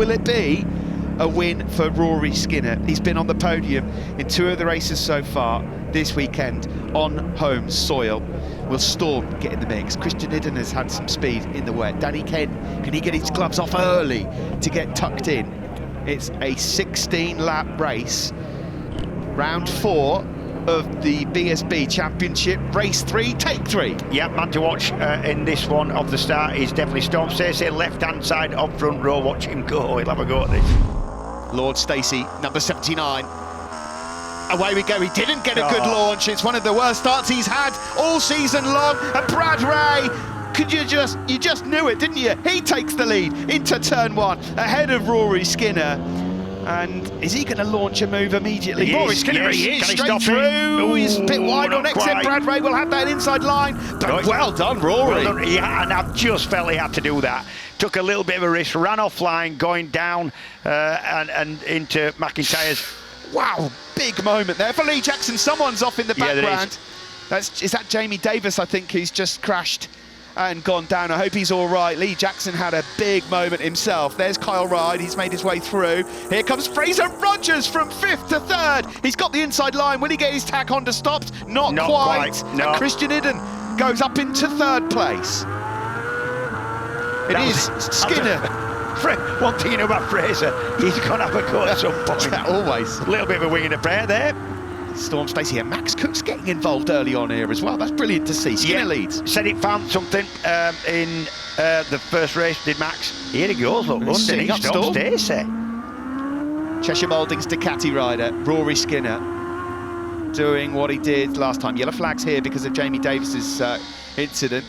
will it be a win for Rory Skinner? He's been on the podium in 2 of the races so far this weekend on home soil. Will Storm get in the mix? Christian Hidden has had some speed in the wet. Danny Ken, can he get his gloves off early to get tucked in? It's a 16-lap race. Round 4 of the BSB Championship, race 3, take 3. Yeah, man to watch in this one of the start is definitely Storm Stacey, left-hand side of front row. Watch him go, he'll have a go at this. Lord Stacey, number 79. Away we go, he didn't get a good launch. It's one of the worst starts he's had all season long. And Brad Ray, you just knew it, didn't you? He takes the lead into turn 1, ahead of Rory Skinner. And is he going to launch a move immediately? Rory Skinner, he is straight through. He's a bit wide on exit. Brad Ray will have that inside line. But well done, Rory. Well done. Yeah, and I just felt he had to do that. Took a little bit of a risk, ran offline, going down and into McIntyre's. Wow, big moment there for Lee Jackson. Someone's off in the background. Is that Jamie Davis, I think, who's just crashed and gone down. I hope he's all right. Lee Jackson had a big moment himself. There's Kyle Ryde, he's made his way through. Here comes Fraser Rogers from 5th to 3rd. He's got the inside line. Will he get his tack Honda stopped? Not quite. No. And Christian Hidden goes up into 3rd place. It is Skinner. One thing you know about Fraser, he's going to have a go at some point. Always. A little bit of a wing and a prayer there. Storm Stacey and Max Cook's getting involved early on here as well. That's brilliant to see. Skinner leads. Said it found something in the first race, did Max. Here he goes, look, underneath Storm Stacey. Cheshire Moulding's Ducati rider, Rory Skinner, doing what he did last time. Yellow flags here because of Jamie Davis's incident.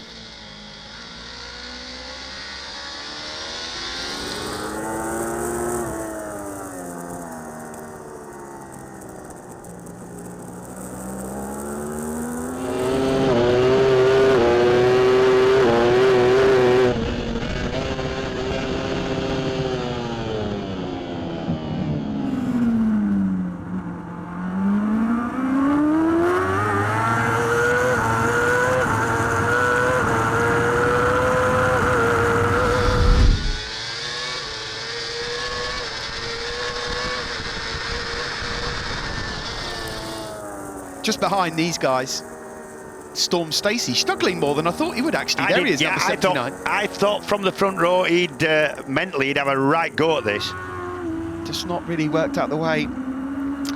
Just behind these guys, Storm Stacey, struggling more than I thought he would actually. There he is, number 79. I thought from the front row he'd mentally he'd have a right go at this. Just not really worked out the way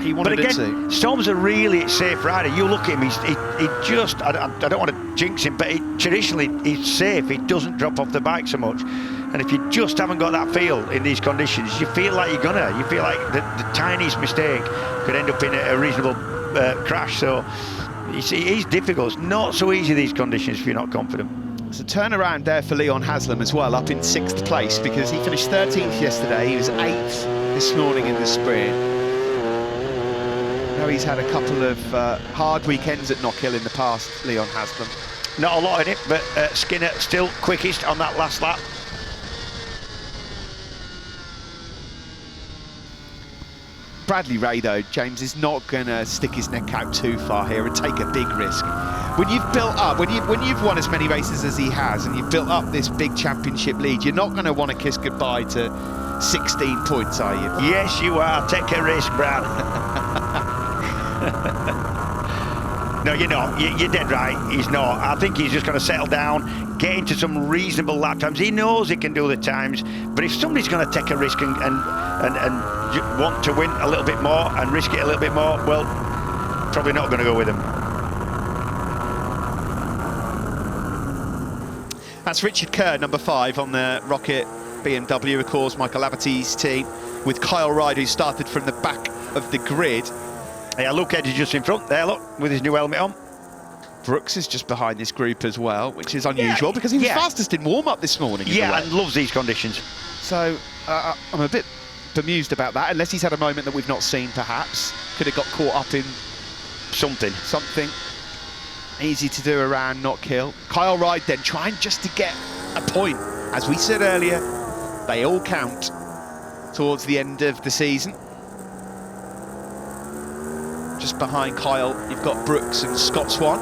he wanted it to. Storm's a really safe rider. You look at him, he just, I don't want to jinx him, but traditionally he's safe. He doesn't drop off the bike so much. And if you just haven't got that feel in these conditions, you feel like you're gonna. You feel like the tiniest mistake could end up in a reasonable crash. So you see, he's difficult. It's not so easy these conditions if you're not confident. It's a turnaround there for Leon Haslam as well, up in 6th place, because he finished 13th yesterday. He was 8th this morning in the sprint. Now he's had a couple of hard weekends at Knockhill in the past, Leon Haslam. Not a lot in it, but Skinner still quickest on that last lap. Bradley Ray, though, James, is not going to stick his neck out too far here and take a big risk. When you've built up, when you've won as many races as he has, and you've built up this big championship lead, you're not going to want to kiss goodbye to 16 points, are you? Yes, you are. Take a risk, Brad. No, you're not. You're dead right. He's not. I think he's just going to settle down, get into some reasonable lap times. He knows he can do the times, but if somebody's going to take a risk and want to win a little bit more and risk it a little bit more, well, probably not going to go with him. That's Richard Kerr, number 5 on the Rocket BMW, of course, Michael Laverty's team, with Kyle Ryde, who started from the back of the grid. Yeah, Luke Edge is just in front there, look, with his new helmet on. Brooks is just behind this group as well, which is unusual because he was fastest in warm-up this morning. Yeah, and loves these conditions. So I'm a bit bemused about that, unless he's had a moment that we've not seen, perhaps. Could have got caught up in something easy to do around Knockhill. Kyle Ryde then trying just to get a point. As we said earlier, they all count towards the end of the season. Just behind Kyle, you've got Brooks and Scott Swan.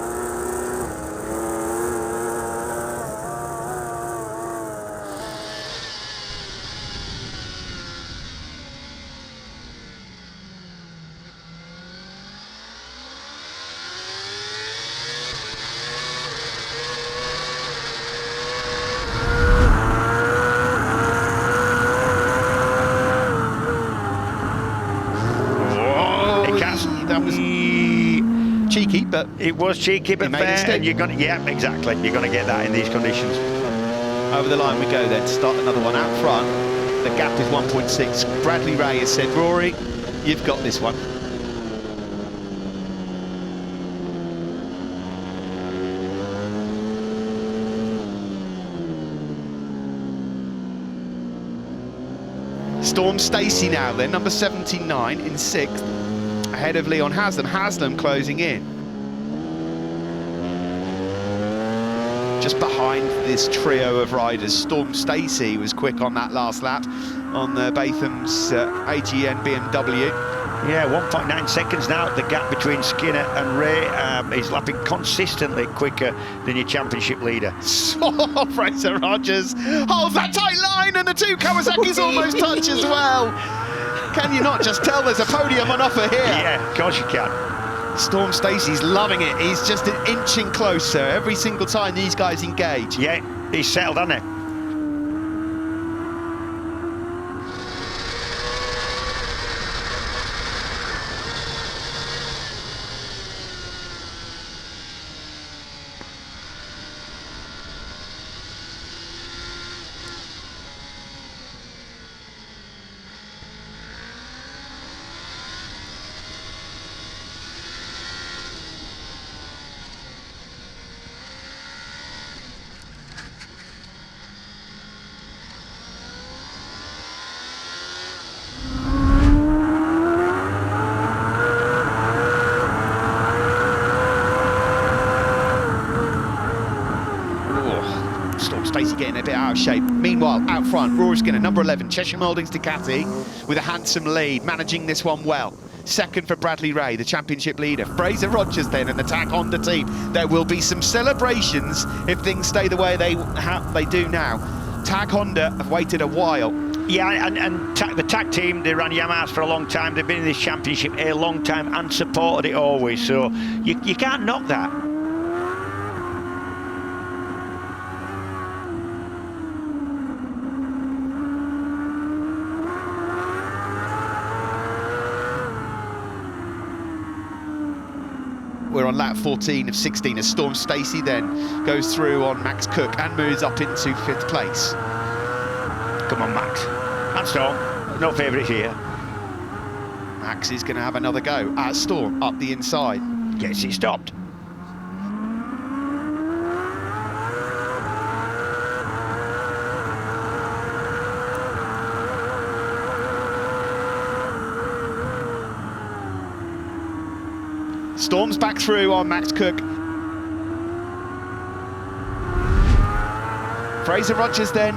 That was cheeky, but it was cheeky, but fair. And you're gonna, yeah, exactly. You're gonna get that in these conditions. Over the line we go then to start another one out front. The gap is 1.6. Bradley Ray has said, Rory, you've got this one. Storm Stacey now then, number 79 in 6th, ahead of Leon Haslam. Haslam closing in. Just behind this trio of riders, Storm Stacey was quick on that last lap on the Batham's AGN BMW. Yeah, 1.9 seconds now. The gap between Skinner and Ray is lapping consistently quicker than your championship leader. Oh, Fraser Rogers holds that tight line, and the two Kawasaki's almost touch as well. Can you not just tell there's a podium on offer here? Yeah, of course you can. Storm Stacey's loving it. He's just inching closer every single time these guys engage. Yeah, he's settled, hasn't he? Stacey getting a bit out of shape. Meanwhile, out front, Rory Skinner, number 11, Cheshire Mouldings Ducati, with a handsome lead, managing this one well. Second for Bradley Ray, the championship leader. Fraser Rogers then and the TAG Honda team. There will be some celebrations if things stay the way they do now. TAG Honda have waited a while. Yeah, and the TAG team, they ran Yamahas for a long time. They've been in this championship a long time and supported it always. So you can't knock that. We're on lap 14 of 16 as Storm Stacey then goes through on Max Cook and moves up into 5th place. Come on, Max. And Storm, no favourites here. Max is going to have another go at Storm up the inside. Gets it stopped. Storm's back through on Max Cook. Fraser Rogers then,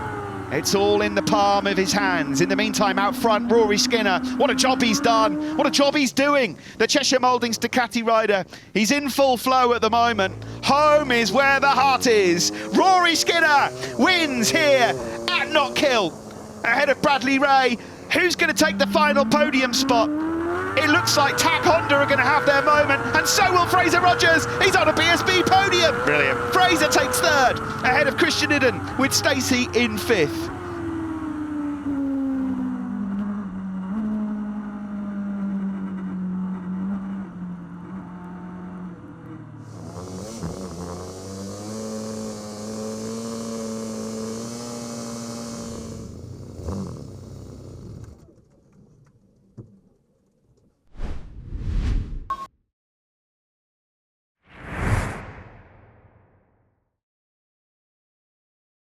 it's all in the palm of his hands. In the meantime, out front, Rory Skinner. What a job he's done. What a job he's doing. The Cheshire Mouldings Ducati rider. He's in full flow at the moment. Home is where the heart is. Rory Skinner wins here at Knockhill. Ahead of Bradley Ray. Who's going to take the final podium spot? It looks like TAG Honda are going to have their moment, and so will Fraser Rogers. He's on a BSB podium. Brilliant. Fraser takes 3rd, ahead of Christian Idden, with Stacey in 5th.